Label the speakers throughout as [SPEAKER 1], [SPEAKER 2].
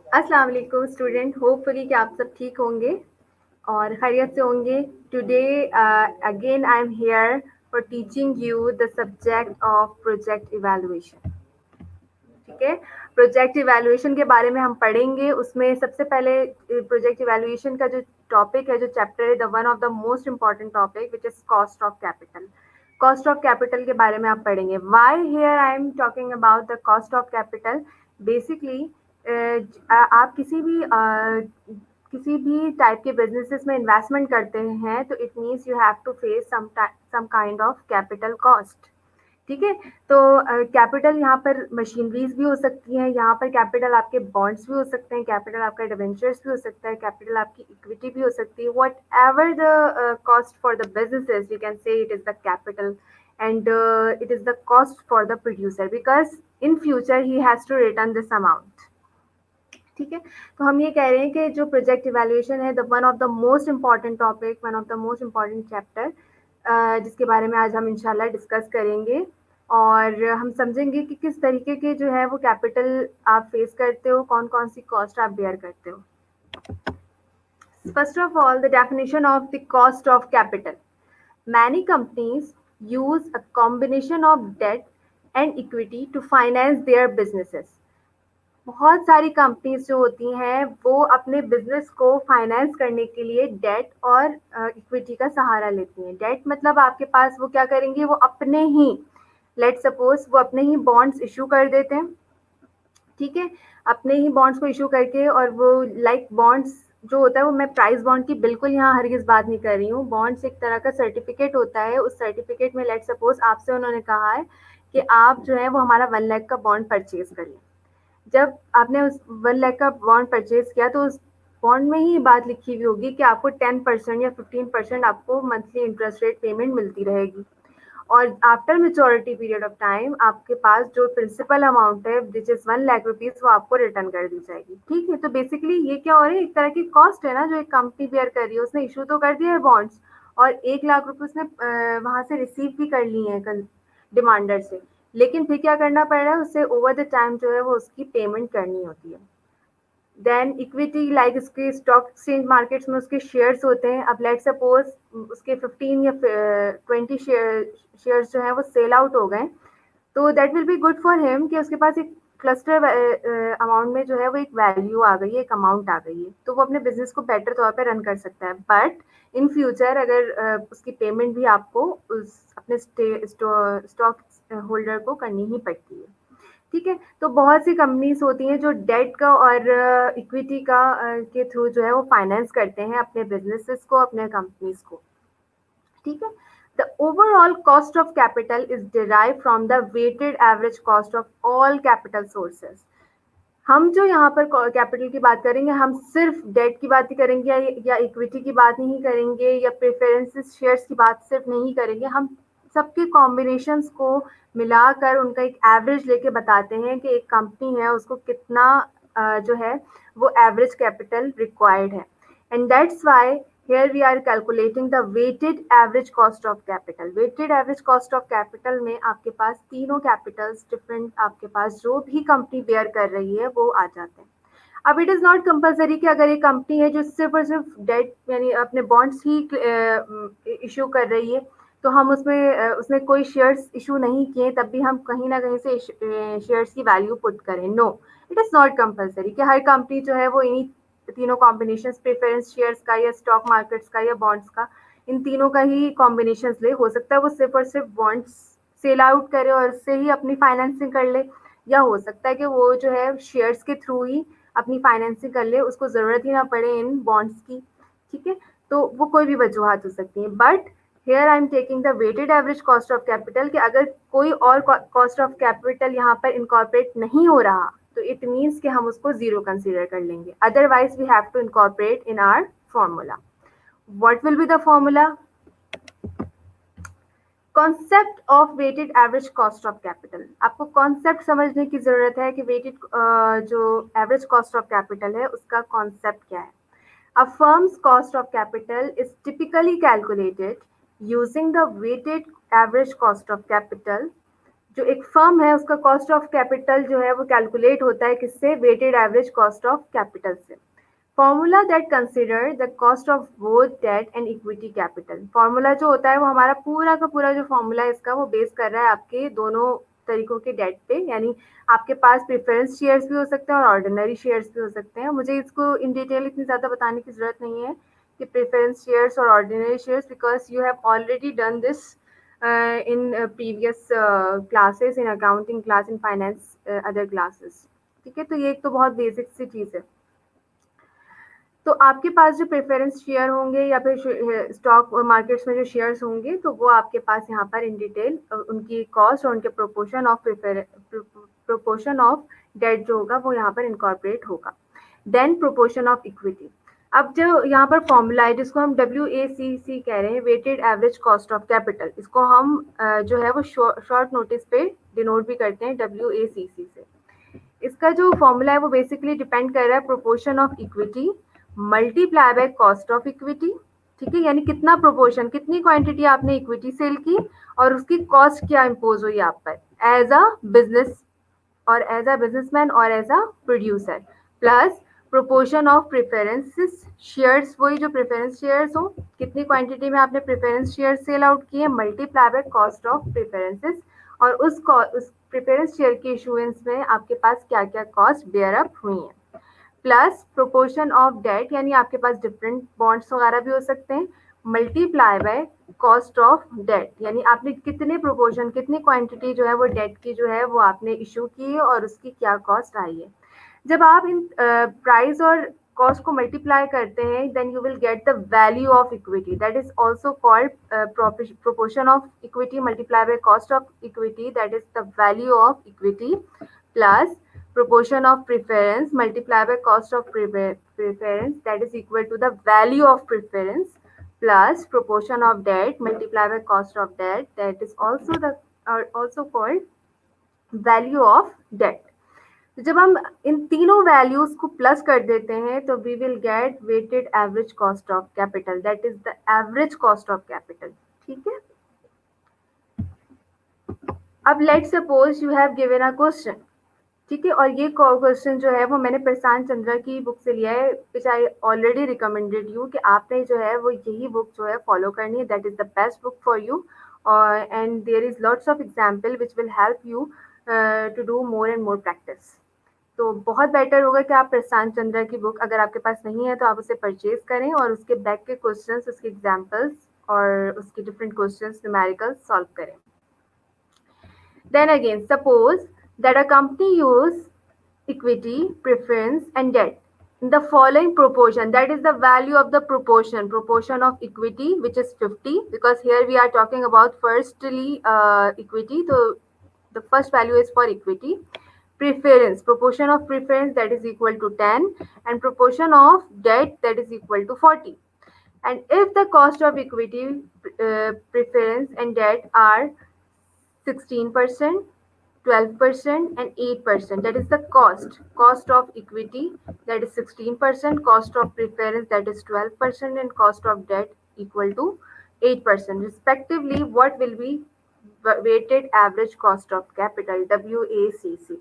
[SPEAKER 1] अस्सलाम वालेकुम student, hopefully कि आप सब ठीक होंगे और खैरियत से होंगे। Today again I am here for teaching you the subject of project evaluation. ठीक है, प्रोजेक्ट इवैल्यूएशन के बारे में हम पढ़ेंगे। उसमें सबसे पहले प्रोजेक्ट इवैल्यूएशन का जो टॉपिक है, जो चैप्टर है, the one of the most important topic which is cost of capital. Cost of capital के बारे में आप पढ़ेंगे। Why here I am talking about the cost of capital. Basically आप किसी भी टाइप के बिजनेसेस में इन्वेस्टमेंट करते हैं तो it means you have to face some kind of capital cost. ठीक है, तो कैपिटल यहाँ पर मशीनरीज भी हो सकती हैं, यहाँ पर कैपिटल आपके बॉन्ड्स भी हो सकते हैं, कैपिटल आपका डिवेंचर्स भी हो सकता है, कैपिटल आपकी इक्विटी भी हो सकती है। Whatever the cost for the businesses you can say it is the capital and it is the cost for the producer because in future he has to return this amount. ठीक है, तो हम ये कह रहे हैं कि जो प्रोजेक्ट इवैल्यूएशन है the one of the most important topic, one of the most important chapter, जिसके बारे में आज हम इंशाल्लाह डिस्कस करेंगे और हम समझेंगे कि किस तरीके के जो है वो कैपिटल आप फेस करते हो, कौन कौन सी कॉस्ट आप बेयर करते हो। First of all, the definition of the cost of capital. Many companies use a combination of debt and equity to finance their businesses. बहुत सारी कंपनीज जो होती हैं वो अपने बिजनेस को फाइनेंस करने के लिए डेट और इक्विटी का सहारा लेती हैं। डेट मतलब आपके पास वो क्या करेंगे, वो अपने ही लेट सपोज वो अपने ही बॉन्ड्स इशू कर देते हैं। ठीक है, अपने ही बॉन्ड्स को इशू करके, और वो लाइक बॉन्ड्स जो होता है वो, मैं प्राइस बॉन्ड की बिल्कुल यहाँ हरगिज बात नहीं कर रही हूँ। बॉन्ड्स एक तरह का सर्टिफिकेट होता है। उस सर्टिफिकेट में लेट सपोज आपसे उन्होंने कहा है कि आप जो है वो हमारा 1 लाख का बॉन्ड परचेज कर लें। जब आपने उस 1 लाख का बॉन्ड परचेज किया तो उस बॉन्ड में ही बात लिखी हुई होगी कि आपको 10% या 15% आपको मंथली इंटरेस्ट रेट पेमेंट मिलती रहेगी, और after maturity period of time आपके पास जो प्रिंसिपल अमाउंट है विच इज 1 लाख रुपीज, वो आपको रिटर्न कर दी जाएगी। ठीक है, तो बेसिकली ये क्या हो रहा है, एक तरह की कॉस्ट है ना जो एक कंपनी बेयर कर रही है। उसने इशू तो कर दिया है बॉन्ड्स और 1 लाख रुपए उसने वहां से रिसीव भी कर लिए हैं डिमांडर से, लेकिन फिर क्या करना पड़ रहा है, उससे ओवर द टाइम जो है वो उसकी पेमेंट करनी होती है। देन इक्विटी, लाइक इसके स्टॉक एक्सचेंज मार्केट्स में उसके शेयर्स होते हैं। अब लेट सपोज उसके 15 या 20 शेयर्स जो है वो सेल आउट हो गए, तो that will be good for him कि उसके पास एक क्लस्टर अमाउंट में जो है वो एक वैल्यू आ गई है, एक अमाउंट आ गई है, तो वो अपने बिजनेस को बेटर तौर पे रन कर सकता है। बट इन फ्यूचर अगर उसकी पेमेंट भी आपको उस अपने स्टॉक होल्डर को करनी ही पड़ती है। ठीक है, तो बहुत सी कंपनीज होती हैं जो डेट का और इक्विटी का के थ्रू जो है वो फाइनेंस करते हैं अपने बिजनेसेस को, अपने कंपनीज को। ठीक है, the overall cost of capital is derive from the weighted average cost of all capital sources. हम जो यहाँ पर कैपिटल की बात करेंगे, हम सिर्फ डेट की बात ही करेंगे या इक्विटी की बात नहीं करेंगे या प्रेफरेंसेस शेयर्स की बात सिर्फ नहीं करेंगे। हम सबके कॉम्बिनेशंस को मिलाकर उनका एक एवरेज लेके बताते हैं कि एक कंपनी है उसको कितना जो है वो एवरेज कैपिटल रिक्वायर्ड है। And that's why here we are calculating the weighted average cost of capital. weighted average cost of capital में आपके पास तीनों कैपिटल्स डिफरेंट, आपके पास जो भी कंपनी बेयर कर रही है वो आ जाते हैं। अब इट इज नॉट कंपलसरी कि अगर ये कंपनी है जो सिर्फ और सिर्फ डेट यानी अपने बॉन्ड्स ही इशू कर रही है तो हम उसमें उसने कोई शेयर्स इशू नहीं किए तब भी हम कहीं ना कहीं से शेयर्स की वैल्यू पुट करें। No, it is not compulsory कि हर कंपनी जो है वो इन्हीं तीनों कॉम्बिनेशन, प्रेफरेंस शेयर्स का या स्टॉक मार्केट्स का या बॉन्ड्स का, इन तीनों का ही कॉम्बिनेशन ले। हो सकता है वो सिर्फ और सिर्फ बॉन्ड्स सेल आउट करे और उससे ही अपनी फाइनेंसिंग कर ले, या हो सकता है कि वो जो है शेयर्स के थ्रू ही अपनी फाइनेंसिंग कर ले, उसको जरूरत ही ना पड़े इन बॉन्ड्स की। ठीक है, तो वो कोई भी वजूहत हो सकती है। But here I am taking the weighted average cost of capital कि अगर कोई और कॉस्ट ऑफ कैपिटल यहाँ पर इनकॉर्पोरेट नहीं हो रहा तो इट मीन्स कि हम उसको जीरो कंसीडर कर लेंगे। Otherwise we have to incorporate in our formula. What will be the formula? Concept of weighted average cost of capital. आपको कॉन्सेप्ट समझने की जरूरत है कि वेटेड जो एवरेज कॉस्ट ऑफ कैपिटल है उसका कॉन्सेप्ट क्या है। A firm's cost of capital is typically calculated using the weighted average cost of capital, जो एक फर्म है उसका कॉस्ट ऑफ कैपिटल जो है वो कैलकुलेट होता है किससे, weighted average cost of capital से। Formula that consider the cost of both debt and equity capital. Formula जो होता है वो हमारा पूरा का पूरा जो फॉर्मूला है इसका वो बेस कर रहा है आपके दोनों तरीकों के डेट पे, यानी आपके पास प्रेफरेंस शेयर्स भी हो सकते हैं और ऑर्डिनरी शेयर्स भी हो सकते हैं। मुझे इसको इन डिटेल इतनी ज़्यादा बताने की ज़रूरत नहीं है कि प्रेफरेंस शेयर्स और ordinary shares, because you have already done this in previous classes, in accounting class, in finance other classes। ठीक है, तो ये एक तो बहुत बेसिक सी चीज़ है। तो आपके पास जो प्रेफरेंस शेयर होंगे या फिर स्टॉक मार्केट्स में जो शेयर्स होंगे तो वो आपके पास यहाँ पर इन डिटेल उनकी कॉस्ट और उनके प्रोपोर्शन ऑफ डेट जो होगा वो यहाँ पर इनकॉर्पोरेट होगा। Then proportion of equity. अब जो यहाँ पर फॉर्मूला है जिसको हम WACC कह रहे हैं, weighted average cost of capital, इसको हम जो है वो शॉर्ट नोटिस पे डिनोट भी करते हैं WACC से। इसका जो फॉर्मूला है वो बेसिकली डिपेंड कर रहा है proportion of equity multiply by cost of equity. ठीक है, यानी कितना प्रोपोर्शन, कितनी क्वांटिटी आपने इक्विटी सेल की और उसकी कॉस्ट क्या इम्पोज हुई आप पर एज अ बिजनेस और एज अ बिजनेसमैन और as a producer, plus proportion of preferences shares, वही जो प्रेफरेंस शेयर्स हो, कितनी क्वांटिटी में आपने प्रेफरेंस शेयर सेल आउट किए multiply by cost of preferences, और उस प्रेफरेंस शेयर के इशुएंस में आपके पास क्या क्या कॉस्ट बेयर अप हुई हैं, प्लस प्रोपोर्शन ऑफ डेट, यानी आपके पास डिफरेंट बॉन्ड्स वगैरह भी हो सकते हैं, multiply by cost of debt, यानी आपने कितने प्रोपोर्शन, कितनी क्वांटिटी जो है वो डेट की जो है वो आपने इशू की है और उसकी क्या कॉस्ट आई है। जब आप इन प्राइस और कॉस्ट को मल्टीप्लाई करते हैं then you will get the value of equity, that is also called proportion of equity multiply by cost of equity, that is the value of equity, plus proportion of preference multiplied by cost of preference, that is equal to the value of preference, plus proportion of debt multiplied by cost of debt, that is also called value of debt। तो जब हम इन तीनों values को plus कर देते हैं तो we will get weighted average cost of capital, that is the average cost of capital. ठीक है, अब let suppose you have given a question. ठीक है, और ये क्वेश्चन जो है वो मैंने प्रशांत चंद्रा की बुक से लिया है, विच आई ऑलरेडी रिकमेंडेड यू कि आपने जो है वो यही बुक जो है फॉलो करनी है, that is the best book for you, and there is lots of example which will help you to do more and more practice. तो बहुत बेटर होगा कि आप प्रशांत चंद्रा की बुक अगर आपके पास नहीं है तो आप उसे परचेज करें और उसके बैक के क्वेश्चंस, उसके एग्जाम्पल्स और उसके डिफरेंट क्वेश्चंस न्यूमेरिकल सॉल्व करें। Then again, suppose that a company use equity, preference and debt in the following proportion, that is the value of the proportion of equity, which is 50, because here we are talking about firstly equity, so the first value is for equity, preference, proportion of preference, that is equal to 10, and proportion of debt, that is equal to 40. And if the cost of equity, preference and debt are 16%, 12% and 8%, that is the cost of equity, that is 16%, cost of preference, that is 12%, and cost of debt equal to 8% respectively, what will be weighted average cost of capital, WACC?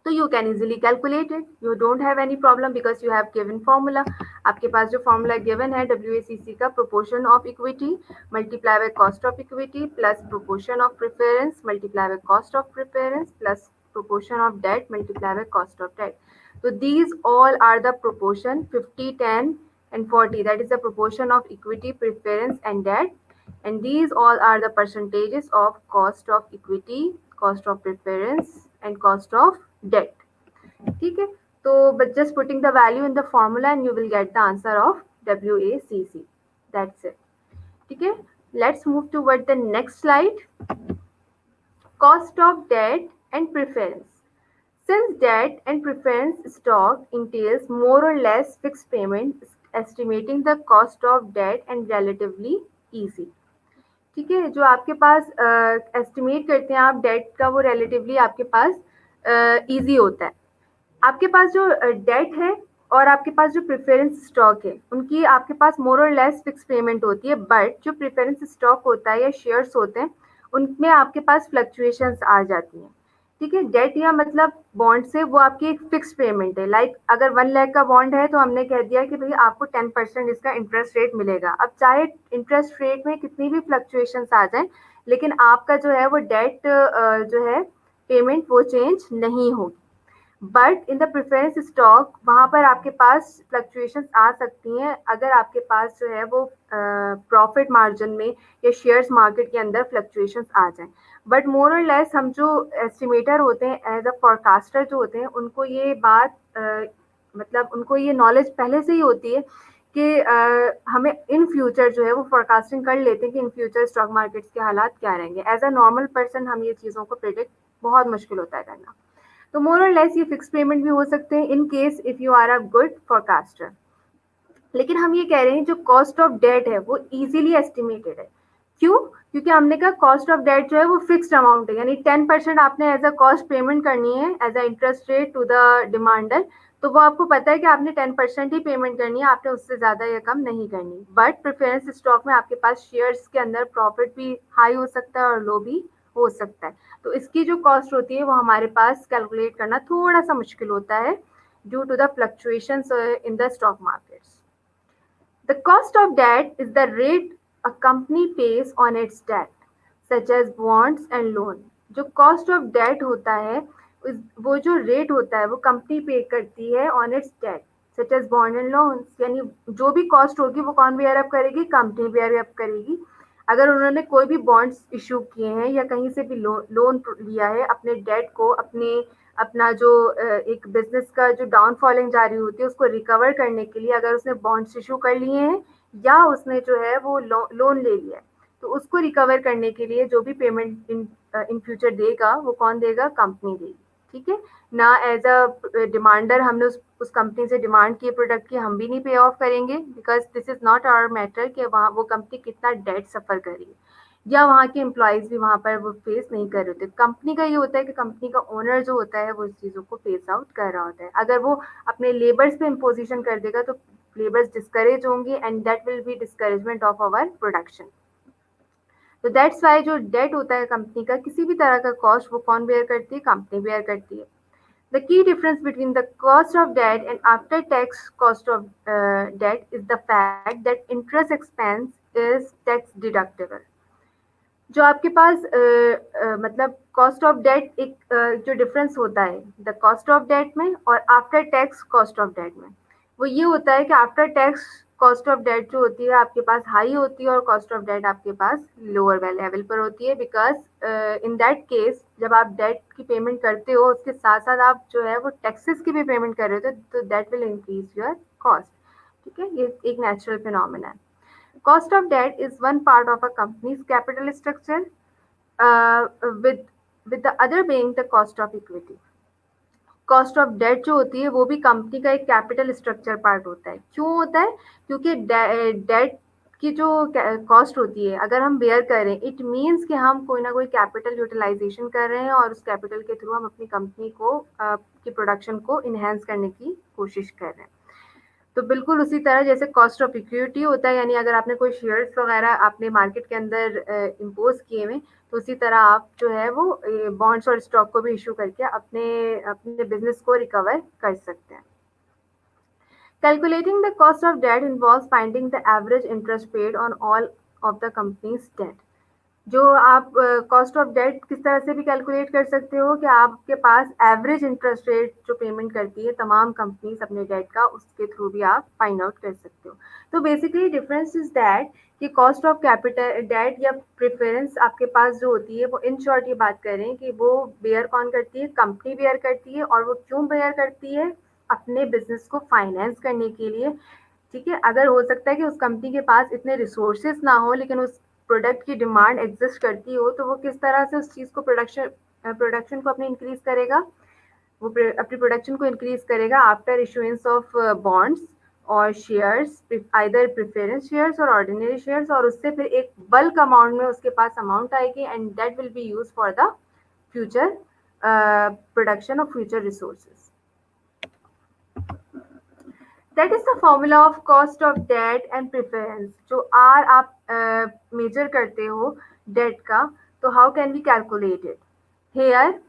[SPEAKER 1] तो you can easily calculate it, you don't have any problem because you have given formula. आपके पास जो formula given है WACC का, proportion of equity multiply by cost of equity plus proportion of preference multiply by cost of preference plus proportion of debt multiply by cost of debt. तो these all are the proportion 50, 10 and 40, that is the proportion of equity, preference and debt, and these all are the percentages of cost of equity, cost of preference and cost of debt। ठीक है, तो but just putting the value in the formula and you will get the answer of WACC, that's it। ठीक है, let's move toward the next slide, cost of debt and preference। Since debt and preference stock entails more or less fixed payment, estimating the cost of debt and relatively easy। ठीक है, जो आपके पास estimate करते हैं आप date का, वो relatively आपके पास इजी होता है। आपके पास जो डेट है और आपके पास जो प्रेफरेंस स्टॉक है उनकी आपके पास मोर और लेस फिक्स पेमेंट होती है, बट जो प्रेफरेंस स्टॉक होता है या शेयर्स होते हैं उनमें आपके पास फ्लक्चुएशंस आ जाती हैं। ठीक है, डेट या मतलब बॉन्ड से वो आपकी एक फिक्स पेमेंट है। लाइक अगर 1 लाख का बॉन्ड है तो हमने कह दिया कि भाई आपको 10% इसका इंटरेस्ट रेट मिलेगा। अब चाहे इंटरेस्ट रेट में कितनी भी फ्लक्चुएशंस आ जाए, लेकिन आपका जो है वो डेट जो है पेमेंट वो चेंज नहीं होगी। But in the preference stock वहाँ पर आपके पास फ्लक्चुएशंस आ सकती हैं अगर आपके पास जो है वो प्रॉफिट मार्जिन में या शेयर्स मार्केट के अंदर फ्लक्चुएशंस आ जाएं। बट मोर और लेस हम जो एस्टिमेटर होते हैं, एज अ फोरकास्टर जो होते हैं, उनको ये बात मतलब उनको ये नॉलेज पहले से ही होती है कि हमें इन फ्यूचर जो है वो फोरकास्टिंग कर लेते हैं कि इन फ्यूचर स्टॉक मार्केट्स के हालात क्या रहेंगे। एज अ नॉर्मल पर्सन हम ये चीज़ों को प्रिडिक्ट बहुत मुश्किल होता है करना। तो मोर और लेस ये फिक्स पेमेंट भी हो सकते हैं in case if you are a good forecaster. लेकिन हम ये कह रहे हैं जो कॉस्ट ऑफ डेट है वो इजीली एस्टिमेटेड है। क्यों? क्योंकि हमने कहा कॉस्ट ऑफ डेट जो है वो फिक्स्ड अमाउंट है, यानी 10% आपने एज अ कॉस्ट पेमेंट करनी है as a interest rate to the demander. तो वो आपको पता है कि आपने 10% ही पेमेंट करनी है, आपने उससे ज्यादा या कम नहीं करनी। बट प्रेफरेंस स्टॉक में आपके पास शेयर्स के अंदर प्रॉफिट भी हाई हो सकता है और लो भी हो सकता है। तो इसकी जो कॉस्ट होती है वो हमारे पास कैलकुलेट करना थोड़ा सा मुश्किल होता है due to the fluctuations in the stock markets. The cost of debt is the rate a company pays on its debt, such as bonds and loan. जो cost of debt होता है, वो जो rate होता है वो company पे करती है on its debt, such as bond and loans। यानी जो भी cost होगी वो कौन bear up करेगी? Company bear up करेगी। अगर उन्होंने कोई भी बॉन्ड्स इशू किए हैं या कहीं से भी लोन लिया है अपने डेट को, अपने अपना जो एक बिजनेस का जो डाउनफॉलिंग जा रही होती है उसको रिकवर करने के लिए, अगर उसने बॉन्ड्स इशू कर लिए हैं या उसने जो है वो लोन ले लिया है, तो उसको रिकवर करने के लिए जो भी पेमेंट इन फ्यूचर देगा वो कौन देगा? कंपनी देगी। ठीक है ना, एज अ डिमांडर हमने उस कंपनी से डिमांड की प्रोडक्ट की, हम भी नहीं पे ऑफ करेंगे because this is not our matter कि वहाँ वो कंपनी कितना डेट सफर करेगी या वहाँ के एम्प्लॉयज भी वहाँ पर वो फेस नहीं कर रहे होते। कंपनी का ये होता है कि कंपनी का ओनर जो होता है वो इस चीज़ों को फेस आउट कर रहा होता है। अगर वो अपने लेबर्स पे इम्पोजिशन कर देगा तो लेबर्स डिस्करेज होंगे and that will be discouragement of our production. तो दैट्स वाई जो डेट होता है कंपनी का, किसी भी तरह का कॉस्ट वो कौन बेयर करती है? कंपनी बेयर करती है। The key difference between the cost of debt and after-tax cost of debt is the fact that interest expense is tax deductible। जो आपके पास मतलब कॉस्ट ऑफ डेट एक जो डिफरेंस होता है द कॉस्ट ऑफ डेट में और after tax cost of debt में, वो ये होता है कि after tax cost of debt जो होती है आपके पास हाई होती है और कॉस्ट ऑफ डेट आपके पास लोअर लेवल पर होती है। बिकॉज इन दैट केस जब आप डेट की पेमेंट करते हो उसके साथ साथ आप जो है वो टैक्सेस की भी पेमेंट कर रहे हो, तो that will increase your cost. ठीक है, ये एक नेचुरल फिनोमिना है। Cost of debt is one part of a company's capital structure, uh, with with the other being the cost of equity। Cost of debt जो होती है वो भी कंपनी का एक कैपिटल स्ट्रक्चर पार्ट होता है। क्यों होता है? क्योंकि डेट की जो कॉस्ट होती है अगर हम बेयर करें, इट मीन्स कि हम कोई ना कोई कैपिटल यूटिलाइजेशन कर रहे हैं और उस कैपिटल के थ्रू हम अपनी कंपनी को की प्रोडक्शन को इन्हेंस करने की कोशिश कर रहे हैं। तो बिल्कुल उसी तरह जैसे कॉस्ट ऑफ इक्विटी होता है, यानी अगर आपने कोई शेयर्स वगैरह आपने मार्केट के अंदर इम्पोज किए हुए, तो उसी तरह आप जो है वो बॉन्ड्स और स्टॉक को भी इशू करके अपने अपने बिजनेस को रिकवर कर सकते हैं। Calculating the cost of debt involves finding the average interest paid on all of the company's debt। जो आप कॉस्ट ऑफ डेट किस तरह से भी कैलकुलेट कर सकते हो कि आपके पास एवरेज इंटरेस्ट रेट जो पेमेंट करती है तमाम कंपनीज अपने डेट का, उसके थ्रू भी आप फाइंड आउट कर सकते हो। तो बेसिकली डिफरेंस इज दैट कि कॉस्ट ऑफ कैपिटल डेट या प्रेफरेंस आपके पास जो होती है वो इन शॉर्ट ये बात करें कि वो बेयर कौन करती है? कंपनी बेयर करती है। और वो क्यों बेयर करती है? अपने बिजनेस को फाइनेंस करने के लिए। ठीक है, अगर हो सकता है कि उस कंपनी के पास इतने रिसोर्सेज ना हो लेकिन उस प्रोडक्ट की डिमांड एग्जिस्ट करती हो, तो वो किस तरह से उस चीज़ को प्रोडक्शन को अपने इंक्रीज करेगा? वो अपनी प्रोडक्शन को इंक्रीज करेगा आफ्टर इशुएंस ऑफ बॉन्ड्स और शेयर्स, आइदर प्रेफरेंस शेयर्स और ऑर्डिनरी शेयर्स, और उससे फिर एक बल्क अमाउंट में उसके पास अमाउंट आएगी and that will be use for the future production of future resources. That is the formula of cost of debt and preference. जो आर आप मेजर करते हो डेट का, So how can we calculate it? Here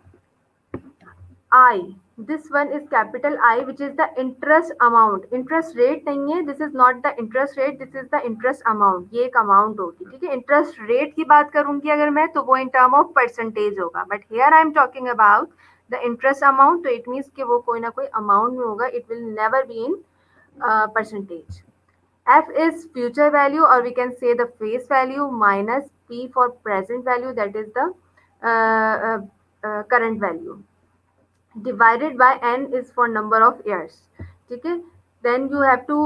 [SPEAKER 1] I, this one is capital I, which is the interest amount. Interest rate नहीं है, this is not the interest rate, this is the interest amount. ये एक amount होगी, ठीक है. Interest rate की बात करूंगी अगर मैं, तो वो in term of percentage होगा. But here I am talking about the interest amount, तो it means कि वो कोई ना कोई amount में होगा. It will never be in percentage. F is future value, or we can say the face value, minus P for present value, that is the current value. Divided by n is for number of years. ठीक है. Then you have to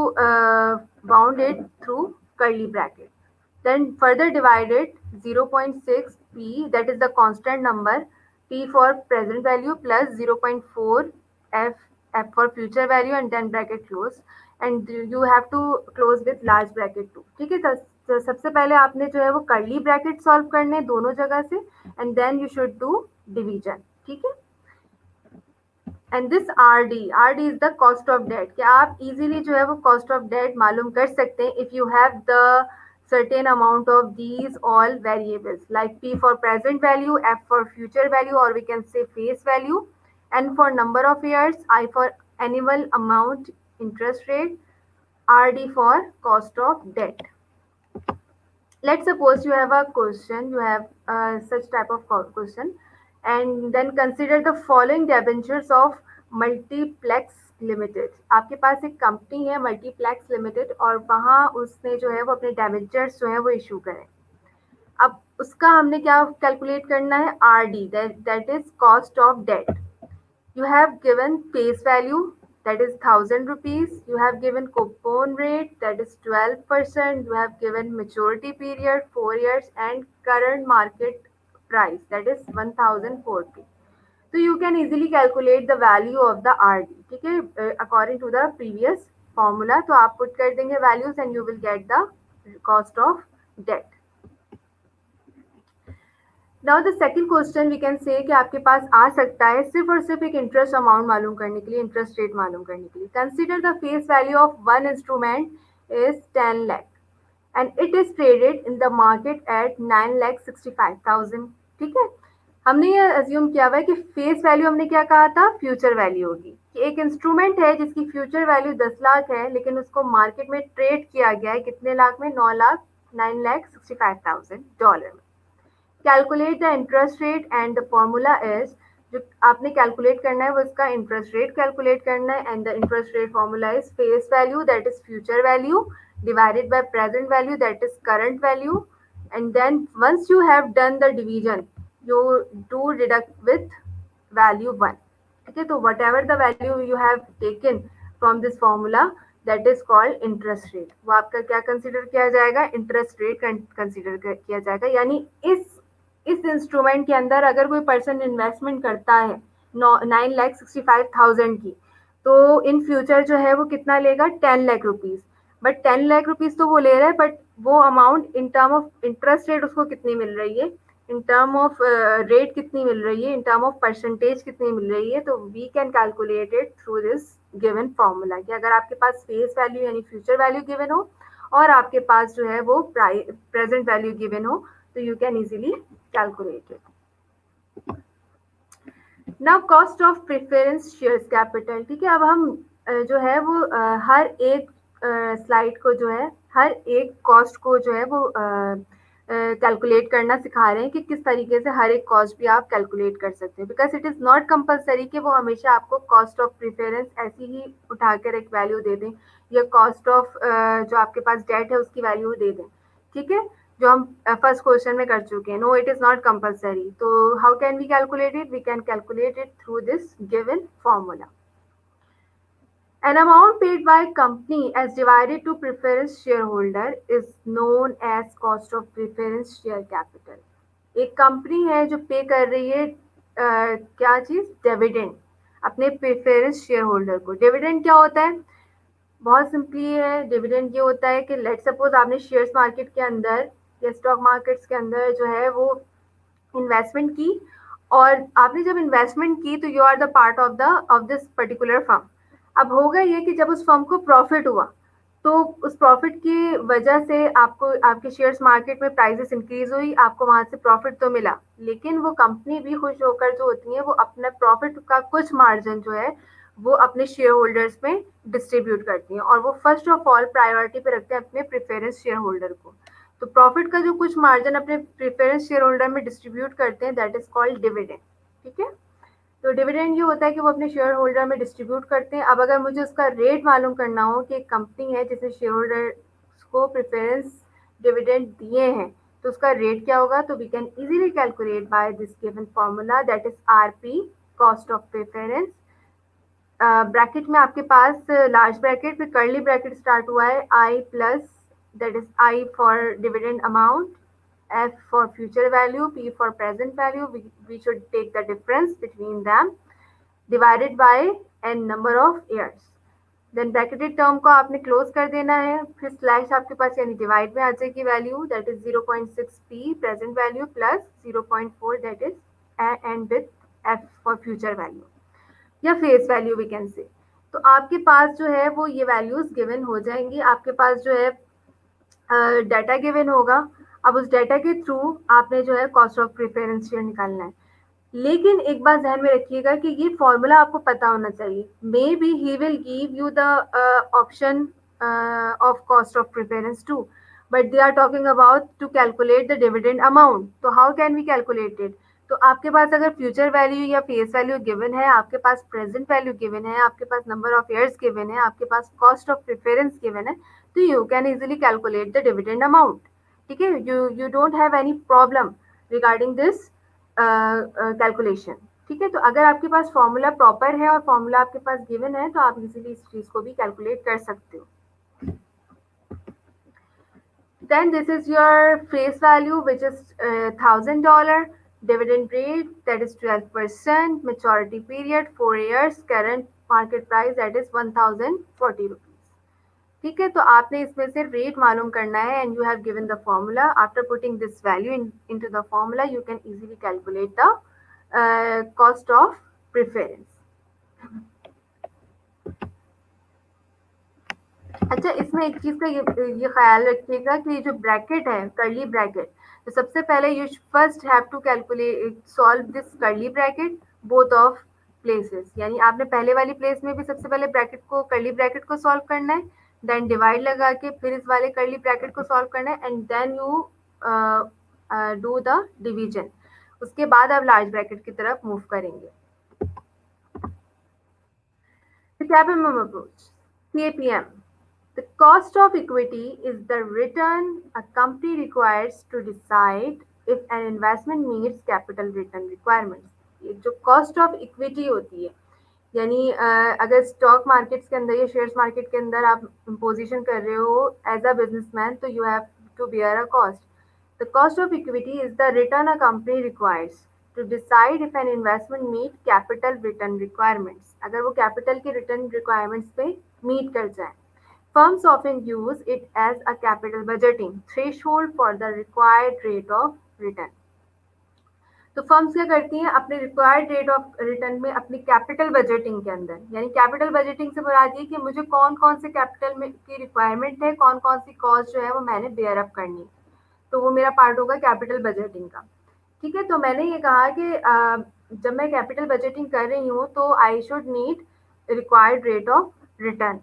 [SPEAKER 1] bound it through curly bracket. Then further divided 0.6 p, that is the constant number, p for present value, plus 0.4 f for future value, and then bracket close, and you have to close with large bracket too. ठीक है. तो सबसे पहले आपने जो है वो curly bracket solve करने दोनों जगह से, and then you should do division. ठीक है. And this R D is the cost of debt. क्या आप इजीली जो है वो कॉस्ट ऑफ डेट मालूम कर सकते हैं if you have the certain amount of these all variables, like P for present value, F for future value, or we can say face value, N for number of years, I for annual amount, interest rate, RD for cost of debt. Let's suppose you have a question, you have such type of question, and then consider the following debentures of Multiplex Limited. आपके पास एक company है Multiplex Limited, और वहाँ उसने जो है वो अपने डेबेंचर्स जो है वो इशू करें. अब उसका हमने क्या कैलकुलेट करना है? RD, that is cost of debt. You have given face value, that is 1,000 rupees. You have given coupon rate, that is 12%. You have given maturity period 4 years, and current market price, that is 1,040. So you can easily calculate the value of the RD. ठीक है. According to the previous formula, तो आप put कर देंगे values and you will get the cost of debt. Now the second question we can say कि आपके पास आ सकता है सिर्फ और सिर्फ एक इंटरेस्ट अमाउंट मालूम करने के लिए, इंटरेस्ट रेट मालूम करने के लिए. Consider the face value of one instrument is 10 lakh and it is traded in the market at 9,65,000. ठीक है. हमने ये अज्यूम किया हुआ है कि फेस वैल्यू हमने क्या कहा था, फ्यूचर वैल्यू होगी. कि एक इंस्ट्रूमेंट है जिसकी फ्यूचर वैल्यू 10 लाख है, लेकिन उसको मार्केट में ट्रेड किया गया है कितने लाख में, 9,65,000 डॉलर में. Calculate the interest rate and the formula is, जो आपने कैलकुलेट करना है वो इसका इंटरेस्ट रेट कैलकुलेट करना है, and the interest rate formula is face value, that is future value, divided by present value, that is current value, and then once you have done the division you do deduct with value 1. Okay, so whatever the value you have taken from this formula, that is called interest rate. वो आपका क्या consider किया जाएगा, interest rate consider किया जाएगा. यानी इस instrument के अंदर अगर कोई पर्सन इन्वेस्टमेंट करता है 9,65,000 की, तो इन फ्यूचर जो है वो कितना लेगा, 10 lakh rupees. But 10 lakh rupees तो वो ले रहा है, बट वो amount in term of interest rate उसको कितनी मिल रही है, इन टर्म ऑफ रेट कितनी मिल रही है, इन टर्म ऑफ परसेंटेज कितनी मिल रही है. तो we can calculate it through this given formula. कि अगर आपके पास फेस वैल्यू यानी फ्यूचर वैल्यू गिवन हो और आपके पास जो है वो प्रेजेंट वैल्यू गिवन हो, तो you can easily calculate it. Now cost of preference shares capital. ठीक है. अब हम जो है वो हर एक स्लाइड को जो है, हर एक कॉस्ट को जो है वो कैलकुलेट करना सिखा रहे हैं कि किस तरीके से हर एक कॉस्ट भी आप कैलकुलेट कर सकते हैं. Because it is not compulsory कि वो हमेशा आपको कॉस्ट ऑफ प्रेफरेंस ऐसी ही उठाकर एक वैल्यू दे दें, या कॉस्ट ऑफ जो आपके पास डेट है उसकी वैल्यू दे दें. ठीक है. जो हम फर्स्ट क्वेश्चन में कर चुके हैं. No, it is not compulsory. तो how can we calculate it? We can calculate it through this given formula. An amount paid by company as divided to preference shareholder is known as cost of preference share capital. एक company है जो पे कर रही है क्या चीज, dividend, अपने प्रेफरेंस शेयर होल्डर को. डिविडेंड क्या होता है? बहुत सिंपली है. डिविडेंड ये होता है कि लेट सपोज आपने शेयर्स मार्केट के अंदर या स्टॉक मार्केट्स के अंदर जो है वो इन्वेस्टमेंट की, और आपने जब इन्वेस्टमेंट की तो you are the part of this particular firm. अब होगा ये कि जब उस फर्म को प्रॉफिट हुआ, तो उस प्रॉफिट की वजह से आपको आपके शेयर्स मार्केट में प्राइसेस इंक्रीज हुई, आपको वहां से प्रॉफिट तो मिला, लेकिन वो कंपनी भी खुश होकर जो होती है वो अपना प्रॉफिट का कुछ मार्जिन जो है वो अपने शेयर होल्डर्स में डिस्ट्रीब्यूट करती हैं, और वो फर्स्ट ऑफ ऑल प्रायोरिटी पे रखते हैं अपने प्रेफरेंस शेयर होल्डर को। तो प्रॉफिट का जो कुछ मार्जिन अपने प्रेफरेंस शेयर होल्डर में डिस्ट्रीब्यूट करते हैं, दैट इज कॉल्ड डिविडेंड। ठीक है, तो डिविडेंड ये होता है कि वो अपने शेयर होल्डर में डिस्ट्रीब्यूट करते हैं। अब अगर मुझे उसका रेट मालूम करना हो कि एक कंपनी है जिसने शेयर होल्डर को प्रेफरेंस डिविडेंड दिए हैं, तो उसका रेट क्या होगा, तो we can easily calculate by this given formula, that is RP, cost of preference. Bracket में आपके पास लार्ज ब्रैकेट फिर कर्ली ब्रैकेट स्टार्ट हुआ है, I plus, that is I for dividend amount, F for future value, P for present value. We should take the difference between them divided by n number of years. Then bracketed term को आपने close कर देना है, फिर slash आपके पास यानी divide में आ जाएगी value, that is 0.6p present value plus 0.4 that is and with f for future value या face value we can say. तो आपके पास जो है वो ये वैल्यूज गिवन हो जाएंगी, आपके पास जो है डाटा गिवन होगा। अब उस डाटा के थ्रू आपने जो है कॉस्ट ऑफ प्रेफरेंस शेयर निकालना है। लेकिन एक बात ध्यान में रखिएगा कि ये फॉर्मूला आपको पता होना चाहिए। Maybe he will give you the option of cost of preference too, but they are talking about to calculate the dividend amount, तो how can we calculate it. तो आपके पास अगर फ्यूचर वैल्यू या फेस वैल्यू गिवन है, आपके पास present value given है, आपके पास नंबर ऑफ ईयर्स गिवन है, आपके पास कॉस्ट ऑफ प्रेफरेंस गिवन है, तो you can easily calculate the dividend amount. ठीक है, you don't have any problem regarding this calculation. ठीक है, तो अगर आपके पास फॉर्मूला प्रॉपर है और फॉर्मूला आपके पास गिवन है, तो आप इजीली इस चीज को भी कैलकुलेट कर सकते हो। Then this is your face value, which is $1,000. Dividend rate, that is 12%. Maturity period 4 years. Current market price, that is 1,040 rupees. ठीक है, तो आपने इसमें से रेट मालूम करना है, and you have given the formula. After putting this value into the formula, you can easily calculate the cost of preference. अच्छा, इसमें एक चीज का ये ख्याल रखिएगा कि ये जो ब्रैकेट है, कर्ली ब्रैकेट, तो सबसे पहले you first have to calculate solve this curly bracket both of places, यानी आपने पहले वाली प्लेस में भी सबसे पहले ब्रैकेट को, कर्ली ब्रैकेट को सॉल्व करना है, देन डिवाइड लगा के फिर इस वाले कर्ली ब्रैकेट को सॉल्व करना है, and then you do the division. उसके बाद आप लार्ज ब्रैकेट की तरफ मूव करेंगे। The CAPM approach, CAPM. The cost of equity is the return a company requires to decide if an investment meets capital return requirements. ये जो cost of equity होती है, यानी अगर स्टॉक मार्केट्स के अंदर या शेयर्स मार्केट के अंदर आप पोजीशन कर रहे हो एज अ बिजनेसमैन, तो you have to bear a cost. The cost of equity is the return a company requires to decide if an investment meet capital return requirements, अगर वो capital के रिटर्न रिक्वायरमेंट्स पे meet कर जाए। Firms often use it as a capital budgeting threshold for the required rate of return. तो firms क्या करती हैं, अपने रिक्वायर्ड रेट ऑफ रिटर्न में अपनी कैपिटल बजटिंग के अंदर, यानी कैपिटल बजटिंग से मुराद ये कि मुझे कौन कौन से कैपिटल में की रिक्वायरमेंट है, कौन कौन सी कॉस्ट जो है वो मैंने बेयर अप करनी है, तो वो मेरा पार्ट होगा कैपिटल बजटिंग का। ठीक है, तो मैंने ये कहा कि जब मैं कैपिटल बजटिंग कर रही हूँ तो I should need required rate of return.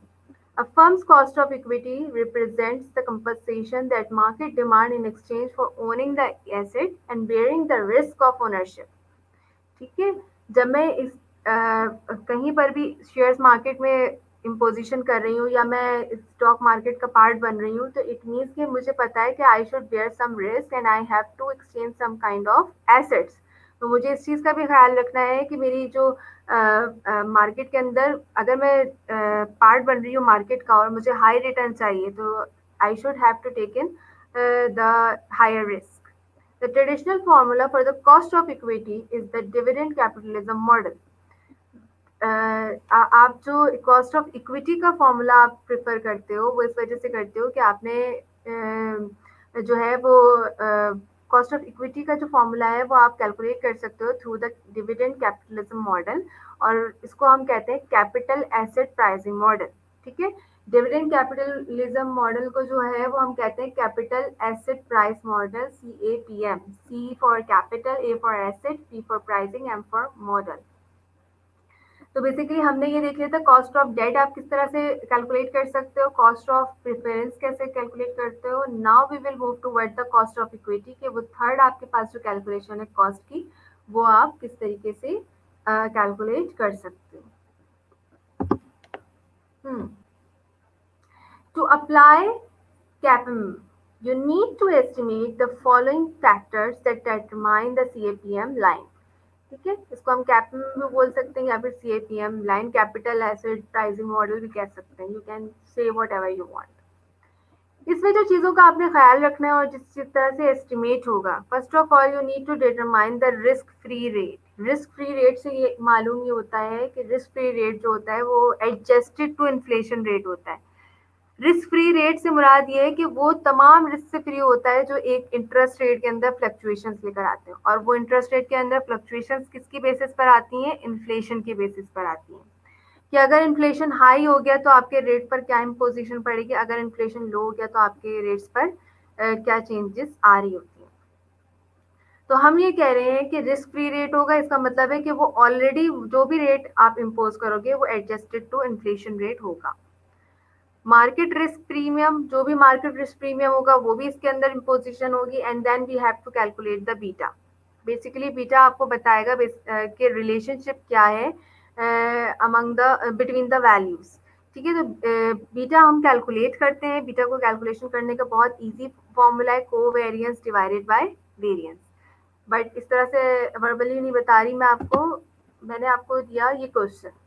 [SPEAKER 1] A firm's cost of equity represents the compensation that market demand in exchange for owning the asset and bearing the risk of ownership. ठीक है, जब मैं इस कहीं पर भी शेयर्स मार्केट में imposition कर रही हूँ या मैं स्टॉक मार्केट का पार्ट बन रही हूँ, तो इट मीन्स कि मुझे पता है कि I should bear some risk and I have to exchange some kind of assets. तो मुझे इस चीज़ का भी ख्याल रखना है कि मेरी जो मार्केट के अंदर अगर मैं पार्ट बन रही हूँ मार्केट का और मुझे हाई रिटर्न चाहिए, तो I should have to take in the higher risk. The traditional formula for the cost of equity is the dividend capitalism model. आप जो कॉस्ट ऑफ इक्विटी का फॉर्मूला आप प्रेफर करते हो वो इस वजह से करते हो कि आपने जो है वो कॉस्ट ऑफ इक्विटी का जो फॉर्मूला है वो आप कैलकुलेट कर सकते हो through the dividend capitalism model, और इसको हम कहते हैं कैपिटल एसेट प्राइसिंग मॉडल। ठीक है, डिविडेंड कैपिटलिज्म मॉडल को जो है वो हम कहते हैं capital asset price model, CAPM। C for capital, A for asset, P for pricing, M for model. तो बेसिकली हमने ये देख लिया था कॉस्ट ऑफ डेट आप किस तरह से कैलकुलेट कर सकते हो, कॉस्ट ऑफ प्रेफरेंस कैसे कैलकुलेट करते हो। Now we will move toward the cost of equity के वो थर्ड आपके पास जो कैलकुलेशन है कॉस्ट की, वो आप किस तरीके से कैलकुलेट कर सकते हो। To apply CAPM, you need to estimate the following factors that determine the CAPM line। ठीक है, इसको हम कैपम भी बोल सकते हैं या फिर CAPM line, capital asset pricing model भी कह सकते हैं। यू कैन से वट एवर यू वांट। इसमें जो चीजों का आपने ख्याल रखना है और जिस तरह से एस्टिमेट होगा, first of all you need to determine the risk free rate. Risk free rate से ये मालूम ये होता है कि रिस्क फ्री रेट जो होता है वो एडजस्टेड टू इन्फ्लेशन रेट होता है। रिस्क फ्री रेट से मुराद ये है कि वो तमाम रिस्क से फ्री होता है जो एक इंटरेस्ट रेट के अंदर फ्लक्चुएशंस लेकर आते हैं, और वो इंटरेस्ट रेट के अंदर फ्लक्चुएशंस किसकी बेसिस पर आती हैं, इन्फ्लेशन की बेसिस पर आती हैं। कि अगर इन्फ्लेशन हाई हो गया तो आपके रेट पर क्या इम्पोजिशन पड़ेगी, अगर इन्फ्लेशन लो हो गया तो आपके रेट्स पर क्या चेंजेस आ रही होती हैं। तो हम ये कह रहे हैं कि रिस्क फ्री रेट होगा, इसका मतलब है कि वो ऑलरेडी जो भी रेट आप इम्पोज करोगे वो एडजस्टेड टू इन्फ्लेशन रेट होगा। मार्केट रिस्क प्रीमियम, जो भी मार्केट रिस्क प्रीमियम होगा वो भी इसके अंदर इम्पोजिशन होगी। And then we have to calculate the beta. Basically beta आपको बताएगा कि रिलेशनशिप क्या है among the between the values. ठीक है, तो बीटा हम कैलकुलेट करते हैं। बीटा को कैलकुलेशन करने का बहुत इजी फॉर्मूला है, covariance divided by variance. But इस तरह से वर्बली नहीं बता रही मैं आपको, मैंने आपको दिया ये question.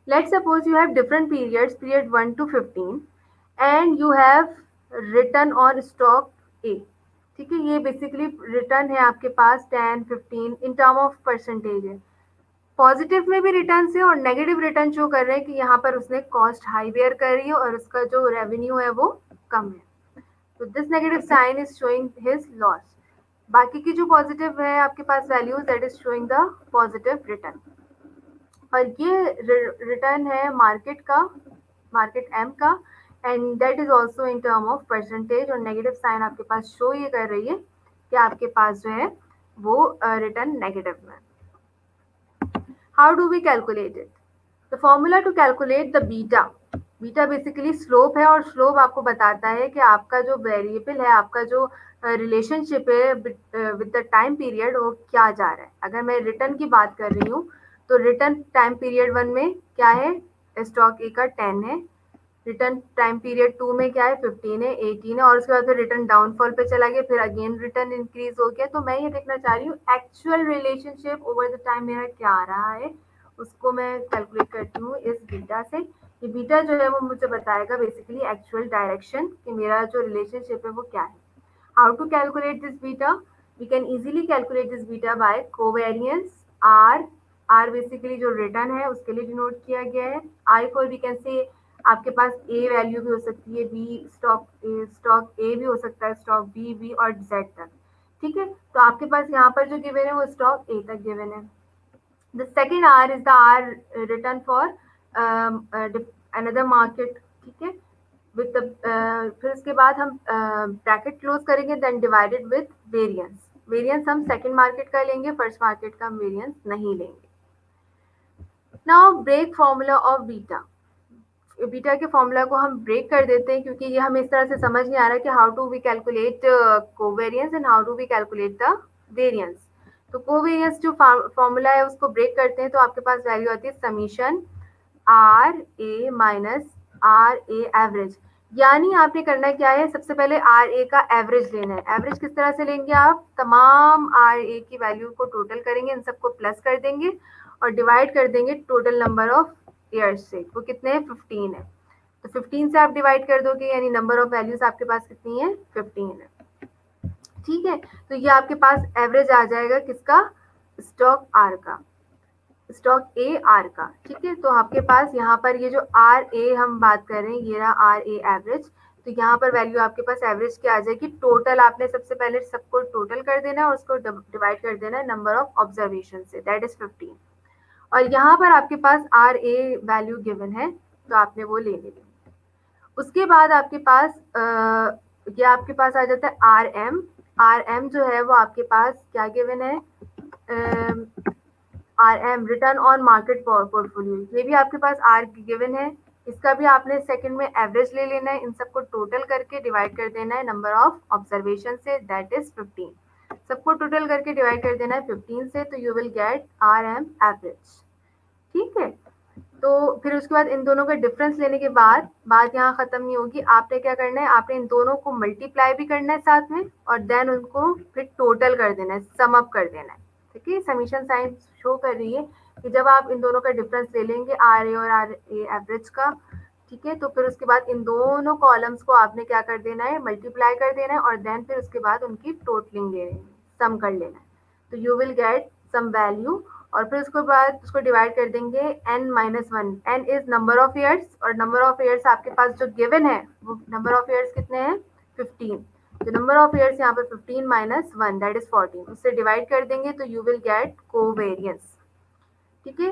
[SPEAKER 1] Let's suppose you have different periods, period 1 to 15, and you have written on stock A। ठीक है, ये बेसिकली रिटर्न है आपके पास 10, 15 इन टर्म ऑफ परसेंटेज है। पॉजिटिव में भी रिटर्न है और नेगेटिव रिटर्न शो कर रहे हैं कि यहाँ पर उसने कॉस्ट हाई बेयर कर रही है और उसका जो रेवेन्यू है वो कम है। तो this negative sign is showing his loss. बाकी की जो पॉजिटिव है आपके पास values, that is showing the positive return. और ये रिटर्न है मार्केट का, मार्केट एम का, and that is also in term of percentage. और नेगेटिव साइन आपके पास शो ये कर रही है कि आपके पास जो है वो रिटर्न नेगेटिव में। How do we calculate it? The formula to calculate the beta, beta basically slope है और स्लोप आपको बताता है कि आपका जो वेरिएबल है, आपका जो रिलेशनशिप है विद द टाइम पीरियड वो क्या जा रहा है। अगर मैं रिटर्न की बात कर रही हूँ तो रिटर्न टाइम पीरियड 1 में क्या है, स्टॉक ए का 10 है, रिटर्न टाइम पीरियड 2 में क्या है, 15 है, 18 है, और उसके बाद फिर रिटर्न डाउनफॉल पे चला गया, फिर अगेन रिटर्न इंक्रीज हो गया। तो मैं ये देखना चाह रही हूँ actual relationship over the time मेरा क्या आ रहा है, उसको मैं कैलकुलेट करती हूँ इस बीटा से। ये बीटा जो है वो मुझे बताएगा बेसिकली एक्चुअल डायरेक्शन कि मेरा जो रिलेशनशिप है वो क्या है। How to calculate this beta? We can easily calculate this beta by covariance. R, R basically जो रिटर्न है उसके लिए डिनोट किया गया है। आई फॉर वी कैन से आपके पास ए वैल्यू भी हो सकती है, बी स्टॉक ए भी हो सकता है, स्टॉक बी और जेड तक। ठीक है, तो आपके पास यहाँ पर जो गिवन है वो स्टॉक ए तक गिवन है। The second R is the R written for another market। ठीक है, with the फिर उसके बाद हम ब्रैकेट क्लोज करेंगे, then divided with variance. Variance हम सेकंड मार्केट का लेंगे, फर्स्ट मार्केट का हम वेरिएंस नहीं लेंगे। Now break formula of beta. Beta के फॉर्मूला को हम ब्रेक कर देते हैं क्योंकि ये हमें इस तरह से समझ नहीं आ रहा कि how to we calculate covariance and how to we calculate the variance. तो कोवेरिएंस जो फॉर्मूला है उसको ब्रेक करते हैं तो आपके पास वैल्यू आती है summation R A minus R A average. यानी आपने करना क्या है, सबसे पहले आर ए का एवरेज लेना है। एवरेज किस तरह से लेंगे, आप तमाम आर ए की वैल्यू को टोटल करेंगे, इन सबको प्लस कर देंगे और डिवाइड कर देंगे टोटल नंबर ऑफ ईयर्स से। वो कितने हैं, 15 है। तो 15 से आप डिवाइड कर दोगे यानी नंबर ऑफ वैल्यूज आपके पास कितनी है, 15 है। ठीक है, तो ये आपके पास एवरेज आ जाएगा किसका, स्टॉक आर का, स्टॉक ए आर का। ठीक है, तो आपके पास यहाँ पर ये जो आर ए हम बात कर रहे हैं ये रहा आर ए एवरेज। तो यहाँ पर वैल्यू आपके पास एवरेज की आ जाएगी। टोटल आपने सबसे पहले सबको टोटल कर देना है और उसको डिवाइड कर देना है नंबर ऑफ ऑब्जर्वेशन से, दैट इज 15। और यहाँ पर आपके पास आर ए वैल्यू गिवन है तो आपने वो ले लेनी। उसके बाद आपके पास ये आपके पास आ जाता है RM। RM जो है वो आपके पास क्या गिवन है, RM return on market portfolio, ये भी आपके पास आर गिवन है। इसका भी आपने सेकंड में एवरेज ले लेना है, इन सबको टोटल करके डिवाइड कर देना है नंबर ऑफ ऑब्जर्वेशन से, दैट इज 15। सबको टोटल करके डिवाइड कर देना है 15 से, तो you will gate RM average. ठीक है, तो फिर उसके बाद इन दोनों का डिफरेंस लेने के बाद बात यहाँ खत्म नहीं होगी, आपने क्या करना है, आपने इन दोनों को मल्टीप्लाई भी करना है साथ में, और देन उनको फिर टोटल कर देना है, सम अप कर देना है। ठीक है, समीशन साइन शो कर रही है कि जब आप इन दोनों का डिफरेंस ले लेंगे आर ए और आर ए एवरेज का, ठीक है, तो फिर उसके बाद इन दोनों कॉलम्स को आपने क्या कर देना है, मल्टीप्लाई कर देना है, और देन फिर उसके बाद उनकी टोटलिंग ले लेनी है, सम कर लेना है, तो you will get some value. और फिर उसके बाद उसको डिवाइड कर देंगे n-1। n is number of years, और नंबर ऑफ ईयर्स आपके पास जो गिवन है वो नंबर ऑफ ईयर्स कितने हैं, 15। तो नंबर ऑफ ईयर्स यहाँ पे 15 माइनस 1 दैट इज 14, उससे डिवाइड कर देंगे तो यू विल गेट कोवेरियंस। ठीक है,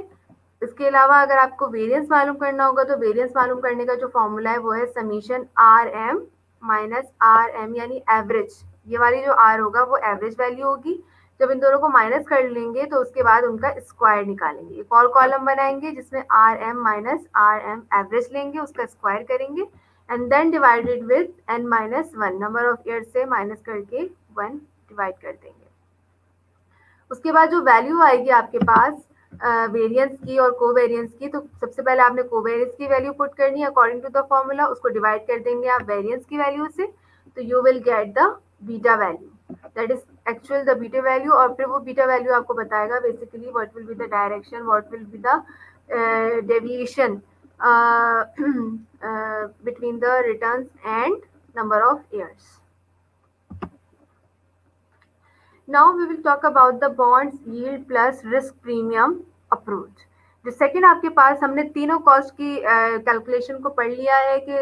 [SPEAKER 1] इसके अलावा अगर आपको वेरियंस मालूम करना होगा तो वेरियंस मालूम करने का जो फॉर्मूला है वो है समीशन RM माइनस RM यानी एवरेज। ये वाली जो R होगा वो एवरेज वैल्यू होगी। जब इन दोनों को माइनस कर लेंगे तो उसके बाद उनका स्क्वायर निकालेंगे, एक और कॉलम बनाएंगे जिसमें RM माइनस RM एवरेज लेंगे, उसका स्क्वायर करेंगे, and then divided with n-1, number of year से माइनस करके 1 डिवाइड कर देंगे। उसके बाद जो वैल्यू आएगी आपके पास वेरिएंस की और कोवेरियंस की, तो सबसे पहले आपने कोवेरियंस की वैल्यू पुट करनी है अकॉर्डिंग टू द फॉर्मूला, उसको डिवाइड कर देंगे आप वेरिएंस की वैल्यू से, तो you will get the beta value, that is actual the beta value. और फिर वो बीटा वैल्यू आपको बताएगा basically what will be the direction, what will be the deviation between the returns and number of years. Now we will talk about the bonds yield plus risk premium approach. जो second आपके पास हमने तीनों cost की calculation को पढ़ लिया है कि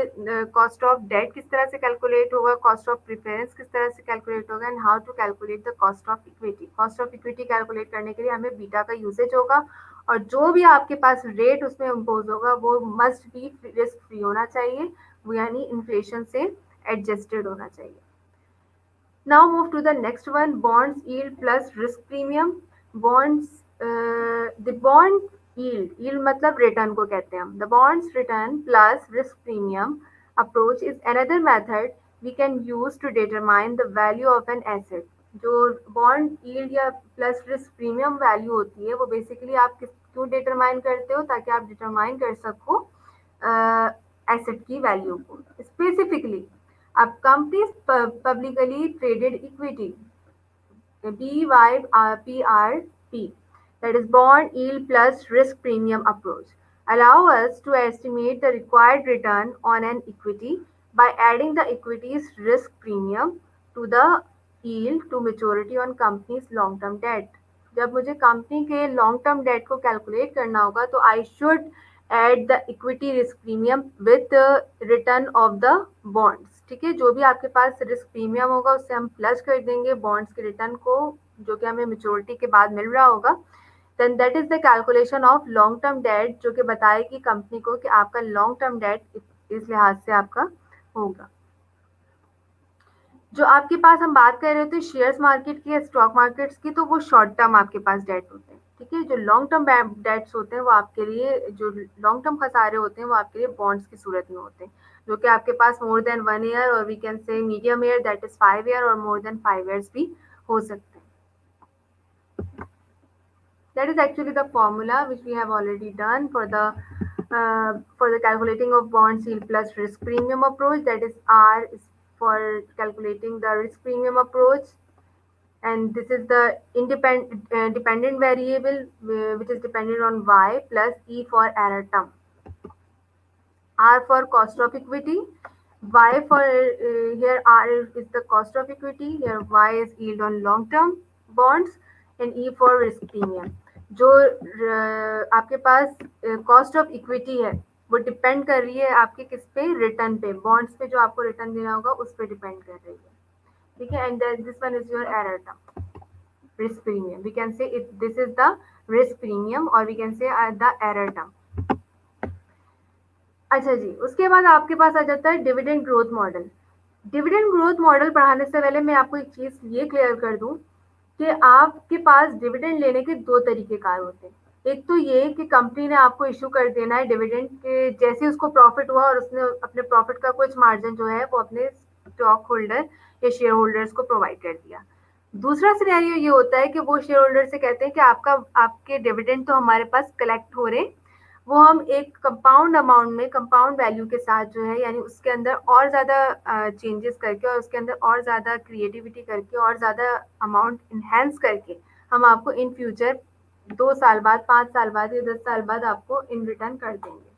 [SPEAKER 1] कॉस्ट ऑफ डेट किस तरह से कैलकुलेट होगा, कॉस्ट ऑफ प्रिफरेंस किस तरह से कैलकुलेट होगा, and how to calculate the cost of equity. Cost of equity calculate करने के लिए हमें बीटा का यूसेज होगा, और जो भी आपके पास रेट उसमें इम्पोज होगा वो मस्ट बी रिस्क फ्री होना चाहिए, वो यानी इन्फ्लेशन से एडजस्टेड होना चाहिए। Now move to the next one, bonds yield plus risk premium. Bonds, the bond yield मतलब return को कहते हैं हम. The bonds return plus risk premium approach is another method we can use to determine the value of an asset. जो bond yield या plus risk premium value होती है वो basically आप क्यों determine करते हो, ताकि आप determine कर सको asset की value को. Specifically a company's publicly traded equity, BYPRP, that is bond yield plus risk premium approach, allow us to estimate the required return on an equity by adding the equity's risk premium to the yield to maturity on company's long term debt. जब मुझे company के long term debt को calculate करना होगा तो I should add the equity risk premium with return of the bonds. ठीक है, जो भी आपके पास रिस्क प्रीमियम होगा उससे हम प्लस कर देंगे बॉन्ड्स के रिटर्न को, जो कि हमें मेच्योरिटी के बाद मिल रहा होगा, then that is the calculation of long term debt, जो कि बताएगी कंपनी को कि आपका लॉन्ग टर्म डेट इस लिहाज से आपका होगा। जो आपके पास हम बात कर रहे थे शेयर्स मार्केट की या स्टॉक मार्केट्स की, तो वो शॉर्ट टर्म आपके पास डेट होते हैं। ठीक है, जो लॉन्ग टर्म डेट्स होते हैं वो आपके लिए, जो लॉन्ग टर्म खसारे होते हैं वो आपके लिए बॉन्ड्स की सूरत में होते हैं, जो कि आपके पास मोर देन 1 ईयर और we can say medium year that is 5 year और मोर देन 5 ईयर्स भी हो सकते हैं। That is actually the formula which we have already done for the calculating of bond yield plus risk premium approach. That is R is for calculating the risk premium approach, and this is the dependent variable which is dependent on Y, plus E for error term, R for cost of equity, Y for here R is the cost of equity, here Y is yield on long term bonds, and E for risk premium. जो आपके पास cost of equity है वो depend कर रही है आपके किस पे, रिटर्न पे, बॉन्ड्स पे जो आपको रिटर्न देना होगा उस पे डिपेंड कर रही है। ठीक है, and this one is your error term, risk premium. We can say this is the risk premium, or we can say the error term. अच्छा जी, उसके बाद आपके पास आ जाता है dividend growth model. Dividend growth model पढ़ाने से पहले मैं आपको एक चीज़ ये क्लियर कर दूँ कि आपके पास डिविडेंड लेने के 2 तरीके कार होते हैं। एक तो ये कि कंपनी ने आपको इश्यू कर देना है डिविडेंड के जैसे उसको प्रॉफ़िट हुआ और उसने अपने प्रॉफ़िट का कुछ मार्जिन जो है वो अपने स्टॉक होल्डर या शेयर होल्डर्स को प्रोवाइड कर दिया। दूसरा सिनेरियो ये होता है कि वो शेयर होल्डर से कहते हैं कि आपके डिविडेंड तो हमारे पास कलेक्ट हो रहे हैं, वो हम एक कंपाउंड अमाउंट में कंपाउंड वैल्यू के साथ जो है यानी उसके अंदर और ज़्यादा चेंजेस करके और उसके अंदर और ज़्यादा क्रिएटिविटी करके और ज़्यादा अमाउंट इन्हेंस करके हम आपको इन फ्यूचर 2 साल बाद 5 साल बाद या 10 साल बाद आपको इन रिटर्न कर देंगे।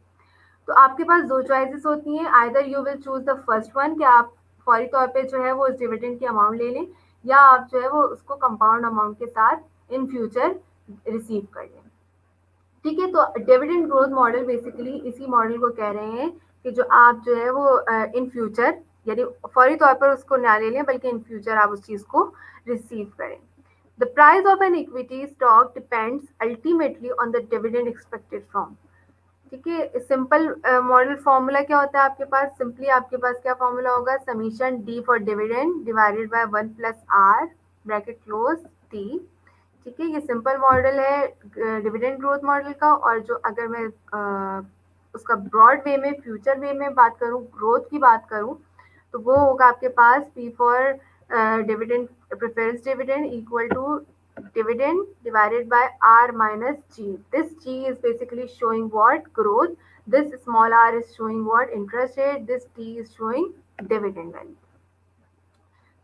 [SPEAKER 1] तो आपके पास दो चॉइसेस होती हैं, either you will choose the first one कि आप फौरी तौर पे जो है वो उस डिविडेंड की अमाउंट ले लें या आप जो है वो उसको कंपाउंड अमाउंट के साथ इन फ्यूचर रिसीव कर लें। ठीक है, तो डिविडेंड ग्रोथ मॉडल बेसिकली इसी मॉडल को कह रहे हैं कि जो आप जो है वो इन फ्यूचर यानी फौरी तौर पर उसको ना ले लें बल्कि इन फ्यूचर आप उस चीज़ को रिसीव करें। The price of an equity stock depends ultimately on the dividend expected from. ठीक है, सिंपल मॉडल फॉर्मूला क्या होता है आपके पास, सिंपली आपके पास क्या फॉर्मूला होगा, summation D for dividend divided by 1 + r bracket close T. ठीक है, ये सिंपल मॉडल है डिविडेंड ग्रोथ मॉडल का। और जो अगर मैं उसका ब्रॉड वे में फ्यूचर वे में बात करूँ, ग्रोथ की बात करूँ, तो वो होगा आपके पास P for dividend preference dividend equal to dividend divided by r minus g. This g is basically showing what growth, this small r is showing what interest rate, this t is showing dividend value.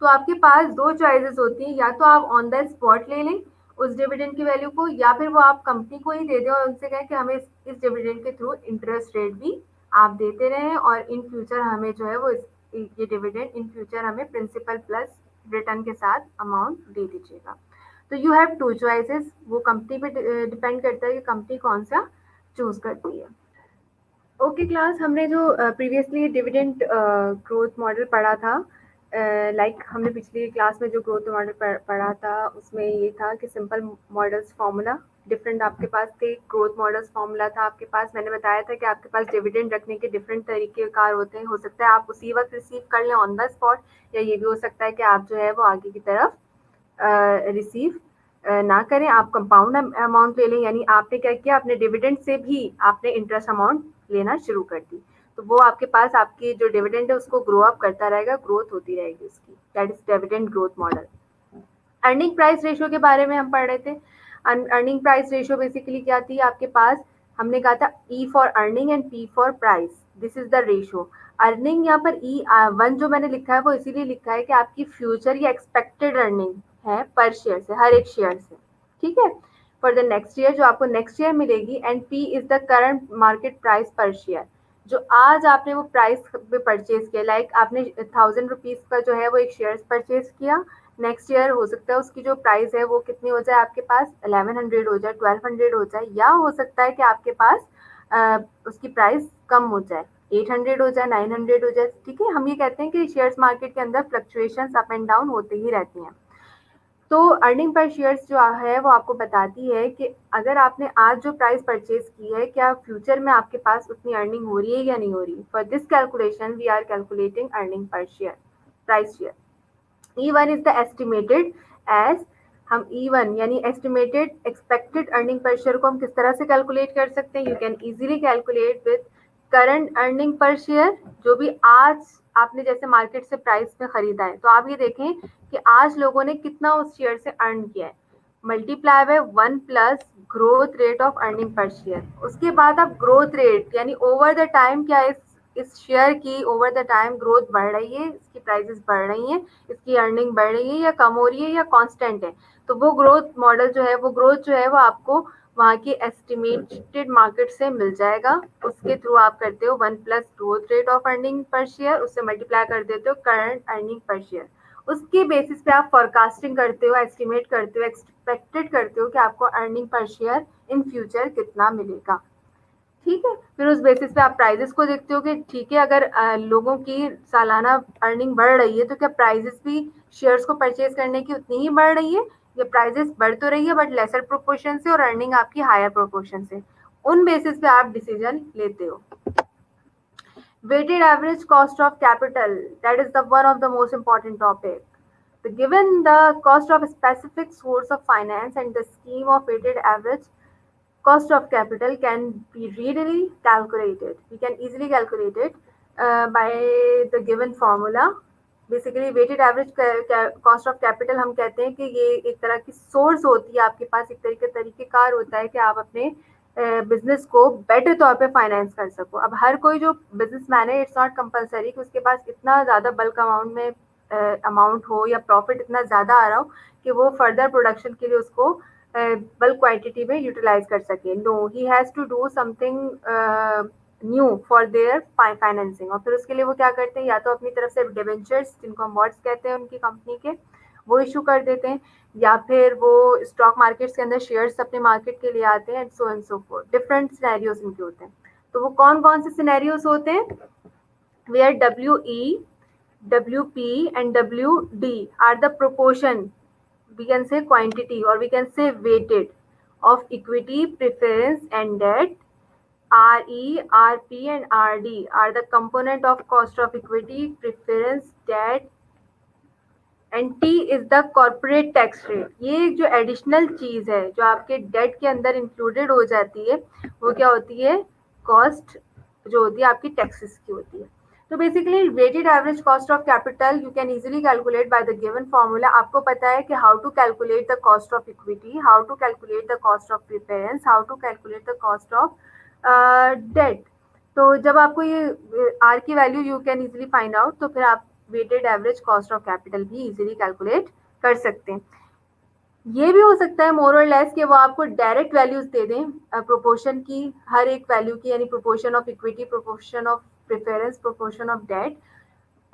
[SPEAKER 1] तो आपके पास दो choices होती हैं, या तो आप on the spot ले लें उस डिविडेंड की वैल्यू को या फिर वो आप कंपनी को ही दे दें और उनसे कहें कि हमें इस डिविडेंड के थ्रू इंटरेस्ट रेट भी आप देते रहें और इन फ्यूचर हमें जो है वो ये डिविडेंड इन फ्यूचर हमें प्रिंसिपल प्लस रिटर्न के साथ अमाउंट दे दीजिएगा। तो यू हैव टू चॉइसेस, वो कंपनी पे डिपेंड करता है कि कंपनी कौन सा चूज करती है। ओके क्लास, हमने जो प्रीवियसली डिविडेंड ग्रोथ मॉडल पढ़ा था, लाइक हमने पिछली क्लास में जो ग्रोथ मॉडल पढ़ा था उसमें ये था कि सिंपल मॉडल्स फार्मूला डिफरेंट आपके पास थे, ग्रोथ मॉडल्स फार्मूला था आपके पास। मैंने बताया था कि आपके पास डिविडेंड रखने के डिफरेंट तरीके कार होते हैं, हो सकता है आप उसी वक्त रिसीव कर लें ऑन द स्पॉट, या ये भी हो सकता है कि आप जो है वो आगे की तरफ रिसीव ना करें, आप कंपाउंड अमाउंट ले लें, यानी आपने क्या किया, अपने डिविडेंड से भी आपने इंटरेस्ट अमाउंट लेना शुरू कर दी, तो वो आपके पास आपकी जो डिविडेंड है उसको ग्रो अप करता रहेगा, ग्रोथ होती रहेगी उसकी, that is dividend growth model. Earning price ratio के बारे में हम पढ़ रहे थे। अर्निंग प्राइस रेशियो बेसिकली क्या थी आपके पास, हमने कहा था E for earning and P for price, this is the ratio. Earning यहाँ पर E1 जो मैंने लिखा है वो इसीलिए लिखा है कि आपकी फ्यूचर या एक्सपेक्टेड अर्निंग है पर शेयर से, हर एक शेयर से। ठीक है, फॉर द नेक्स्ट ईयर जो आपको नेक्स्ट ईयर मिलेगी, and P is the current market price पर शेयर, जो आज आपने वो प्राइस पे परचेज किया, लाइक आपने 1000 रुपीज का जो है वो एक शेयर परचेज किया, नेक्स्ट ईयर हो सकता है उसकी जो प्राइस है वो कितनी हो जाए आपके पास, 1100 हो जाए, 1200 हो जाए, या हो सकता है कि आपके पास उसकी प्राइस कम हो जाए, 800 हो जाए, 900 हो जाए। ठीक है, हम ये कहते हैं कि शेयर्स मार्केट के अंदर फ्लक्चुएशंस अप एंड डाउन होते ही रहती हैं। तो अर्निंग पर शेयर्स जो है वो आपको बताती है कि अगर आपने आज जो प्राइस परचेज की है, क्या फ्यूचर में आपके पास उतनी अर्निंग हो रही है या नहीं हो रही। For this calculation we are calculating earning per share, price share. E1 is the estimated as, हम E1 यानी estimated expected earning per share को हम किस तरह से कैलकुलेट कर सकते हैं, you can easily calculate with current earning per share, जो भी आज आपने जैसे मार्केट से प्राइस में खरीदा है, तो आप ये देखें कि आज लोगों ने कितना उस शेयर से अर्न किया है, multiply by 1 plus growth rate of earning per share. उसके बाद आप ग्रोथ रेट यानी ओवर द टाइम क्या इस शेयर की ओवर द टाइम ग्रोथ बढ़ रही है, इसकी प्राइसेस बढ़ रही हैं, इसकी अर्निंग बढ़ रही है या कम हो रही है या कांस्टेंट है, तो वो ग्रोथ मॉडल जो है वो ग्रोथ जो है वो आपको वहाँ की एस्टिमेटेड मार्केट से मिल जाएगा, उसके थ्रू आप करते हो 1 plus growth rate of earning per share, उससे मल्टीप्लाई कर देते हो करंट अर्निंग पर शेयर, उसके बेसिस पे आप फोरकास्टिंग करते हो, एस्टिमेट करते हो, एक्सपेक्टेड करते हो कि आपको earning per share in future कितना मिलेगा। ठीक है, फिर उस बेसिस पे आप प्राइजेस को देखते हो कि ठीक है, अगर लोगों की सालाना अर्निंग बढ़ रही है तो क्या प्राइजेस भी शेयर्स को परचेज करने की उतनी ही बढ़ रही है, या प्राइजेस बढ़ तो रही है बट लेसर प्रोपोर्शन से और अर्निंग आपकी हायर प्रोपोर्शन से, उन बेसिस पे आप डिसीजन लेते हो। Weighted average cost of capital, that is the one of the most important topic. Given the cost of a specific source of finance and the scheme of weighted average cost of capital can be readily calculated. We can easily calculate it by the given formula. Basically weighted average cost of capital हम कहते हैं कि ये एक तरह की source होती है आपके पास, एक तरीकेकार होता है कि आप अपने बिजनेस को बेटर तौर पे फाइनेंस कर सको. अब हर कोई जो बिजनेसमैन है, इट्स नॉट कंपलसरी कि उसके पास इतना ज़्यादा बल्क अमाउंट में अमाउंट हो या प्रॉफिट इतना ज़्यादा आ रहा हो कि वो फर्दर प्रोडक्शन के लिए उसको बल्क क्वांटिटी में यूटिलाइज कर सके. No, he has to do something new for their financing. और फिर उसके लिए वो क्या करते हैं, या तो अपनी तरफ से डिवेंचर्स, जिनको हम बॉन्ड्स कहते हैं उनकी कंपनी के, वो इशू कर देते हैं, या फिर वो स्टॉक मार्केट्स के अंदर शेयर्स अपने मार्केट के लिए आते हैं, and so fourth. Different scenarios इनके होते हैं. तो वो कौन कौन से सिनेरियोज होते हैं? Where WE, WP and WD are the proportion, we can say quantity or we can say weighted, of equity, preference and debt. RE, RP and RD are the component of cost of equity, preference, debt and T is the corporate tax rate. ये एक जो additional चीज है जो आपके date के अंदर included हो जाती है, वो क्या होती है? कॉस्ट जो होती है आपकी टैक्सेस की होती है. तो basically weighted average cost of capital you can easily calculate by the given formula. आपको पता है कि how to calculate the cost of equity, how to calculate the cost of preference, how to calculate the cost of debt. तो जब आपको ये R की value you can easily find out, तो फिर आप weighted average cost of capital भी easily calculate कर सकते हैं. ये भी हो सकता है मोर और लेस कि वो आपको डायरेक्ट वैल्यूज दे दें प्रोपोर्शन की, हर एक वैल्यू की, यानी proportion of equity, proportion of preference, proportion of debt,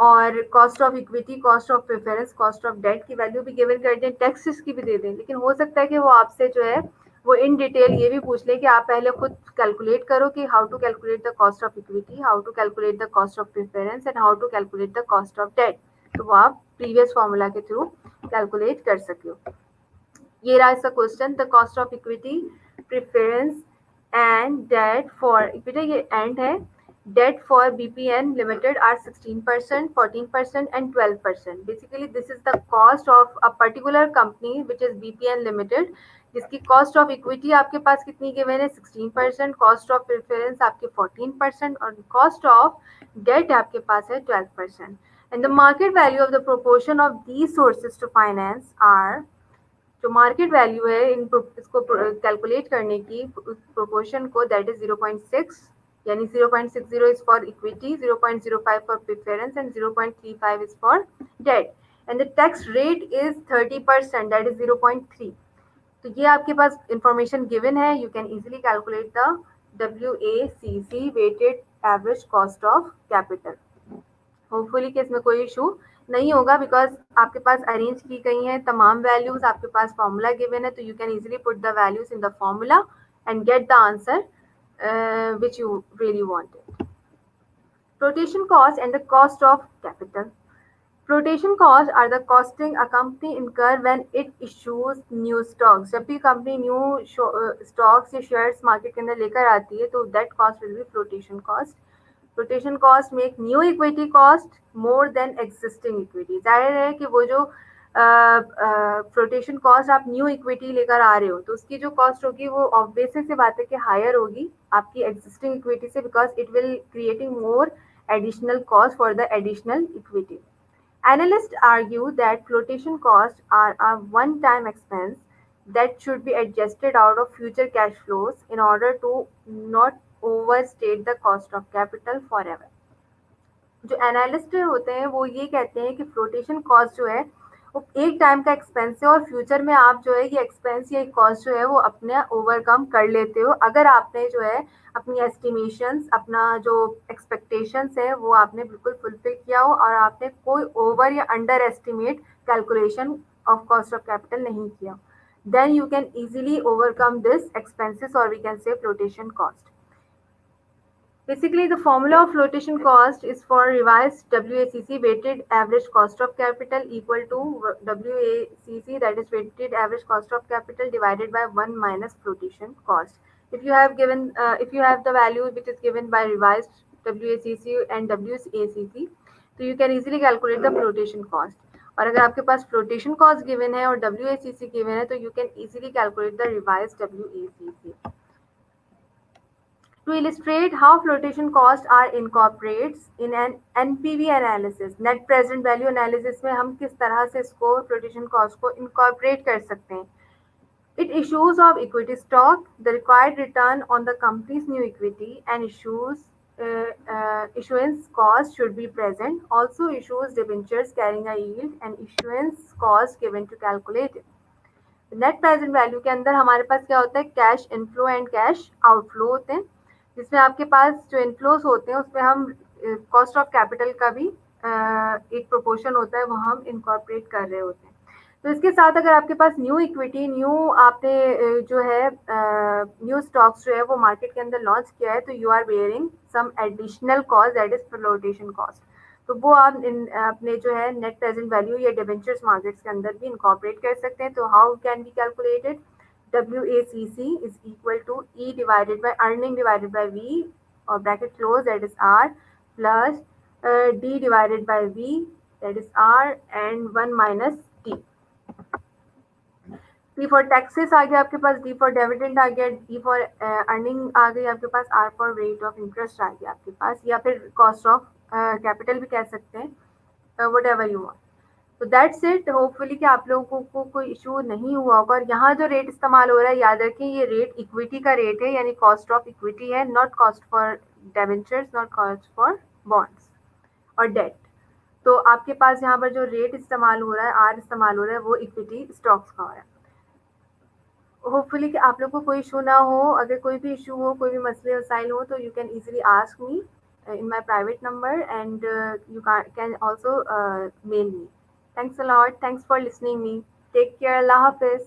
[SPEAKER 1] और cost of equity, cost of preference, cost of debt की वैल्यू भी गिवन कर दें, टैक्सेस की भी दे दें. लेकिन हो सकता है कि वो आपसे जो है वो इन डिटेल ये भी पूछ ले कि आप पहले खुद कैलकुलेट करो कि how to calculate the cost of equity, how to calculate the cost of preference and how to calculate the cost of debt. तो वो आप प्रीवियस फॉर्मूला के थ्रू कैलकुलेट कर सके हो. ये रहा इसका question. The cost of equity, preference and debt for equity, ये एंड है. Debt for BPN Limited are 16%, 14% and 12%. Basically, this is the cost of a particular company which is BPN Limited, जिसकी cost of equity आपके पास कितनी given है? 16%, cost of preference आपके 14% और cost of debt आपके पास है 12%. And the market value of the proportion of these sources to finance are, जो market value है इसको कैलकुलेट करने की प्रोपोर्शन को, दैट इज 0.6, यानी 0.60 is for equity, 0.05 for preference and 0.35 is for debt, and the tax rate is 30%, that is 0.3. तो ये आपके पास इंफॉर्मेशन गिवन है. You can easily calculate the WACC, weighted average cost of capital. Hopefully कि इसमें कोई issue नहीं होगा, बिकॉज आपके पास अरेंज की गई हैं तमाम वैल्यूज, आपके पास फॉर्मूला गिवन है, तो you can easily put the values in the formula and get the answer which you really wanted. Flotation cost and the cost of capital. Flotation costs are the costing a company incur when it issues new stocks. जब भी company new stocks या shares market के अंदर लेकर आती है, तो that cost will be flotation cost. Flotation cost make new equity cost more than existing equity. जाहिर है कि वो जो फ्लोटेशन कॉस्ट आप न्यू इक्विटी लेकर आ रहे हो, तो उसकी जो कॉस्ट होगी वो ऑब्वियस सी बात है कि हायर होगी आपकी एग्जिस्टिंग इक्विटी से, because it will creating more additional cost for the additional equity. Analysts argue that flotation costs are a one-time expense that should be adjusted out of future cash flows in order to not overstate the cost of capital forever. जो analyst होते हैं वो ये कहते हैं कि flotation cost जो है वो एक टाइम का एक्सपेंस है, और फ्यूचर में आप जो है ये एक्सपेंस या कॉस्ट जो है वो अपने ओवरकम कर लेते हो, अगर आपने जो है अपनी एस्टिमेशंस, अपना जो एक्सपेक्टेशंस है वो आपने बिल्कुल फुलफिल किया हो, और आपने कोई ओवर या under estimate calculation of cost of capital नहीं किया. Then you can easily overcome this expenses, और we can say flotation cost. Basically, the formula of flotation cost is for revised WACC, weighted average cost of capital, equal to WACC, that is weighted average cost of capital, divided by 1 minus flotation cost. If you have the value which is given by revised WACC and WACC, तो you can easily calculate the flotation cost. और अगर आपके पास flotation cost given है और WACC given है, तो you can easily calculate the revised WACC. To illustrate how flotation costs are incorporated in an NPV analysis, net present value analysis में हम किस तरह से इसको flotation cost को incorporate कर सकते हैं. It issues of equity stock, the required return on the company's new equity and issuance cost should be present. Also issues debentures carrying a yield and issuance cost given to calculate it. Net present value के अंदर हमारे पास क्या होता है, cash inflow and cash outflow होते हैं, जिसमें आपके पास जो इनफ्लोस होते हैं उसमें हम कॉस्ट ऑफ कैपिटल का भी एक प्रोपोर्शन होता है, वो हम इनकॉर्पोरेट कर रहे होते हैं. तो इसके साथ अगर आपके पास न्यू इक्विटी, न्यू आपने जो है न्यू स्टॉक्स जो है वो मार्केट के अंदर लॉन्च किया है, तो you are bearing some additional cost, that is flotation cost. तो वो आप अपने जो है नेट प्रेजेंट वैल्यू या डिबेंचर्स मार्केट्स के अंदर भी इनकॉर्पोरेट कर सकते हैं. तो how can be calculated, WACC is equal to E divided by earning divided by V और bracket close, that is R, plus D divided by V, that is R, and 1 minus T. T for taxes आ गया आपके पास, D for dividend आ गया, D for earning आ गई आपके पास, R for rate of interest आ गया आपके पास, या फिर कॉस्ट ऑफ कैपिटल भी कह सकते हैं, वट एवर यू वांट. तो दैट्स इट. होपफुली कि आप लोगों को कोई इशू नहीं हुआ होगा. और यहाँ जो रेट इस्तेमाल हो रहा है, याद रखें ये रेट इक्विटी का रेट है, यानी कॉस्ट ऑफ इक्विटी है, not cost for debentures, not cost for bonds और डेट. तो आपके पास यहाँ पर जो रेट इस्तेमाल हो रहा है, आर इस्तेमाल हो रहा है, वो इक्विटी स्टॉक्स का हो रहा है. होपफुली कि आप लोग को कोई इशू ना हो. अगर कोई भी इशू हो, कोई भी मसले मसाइल हो, तो you can easily ask me in my private number, and you can also mail me. Thanks a lot. Thanks for listening me. Take care. Allah Hafiz.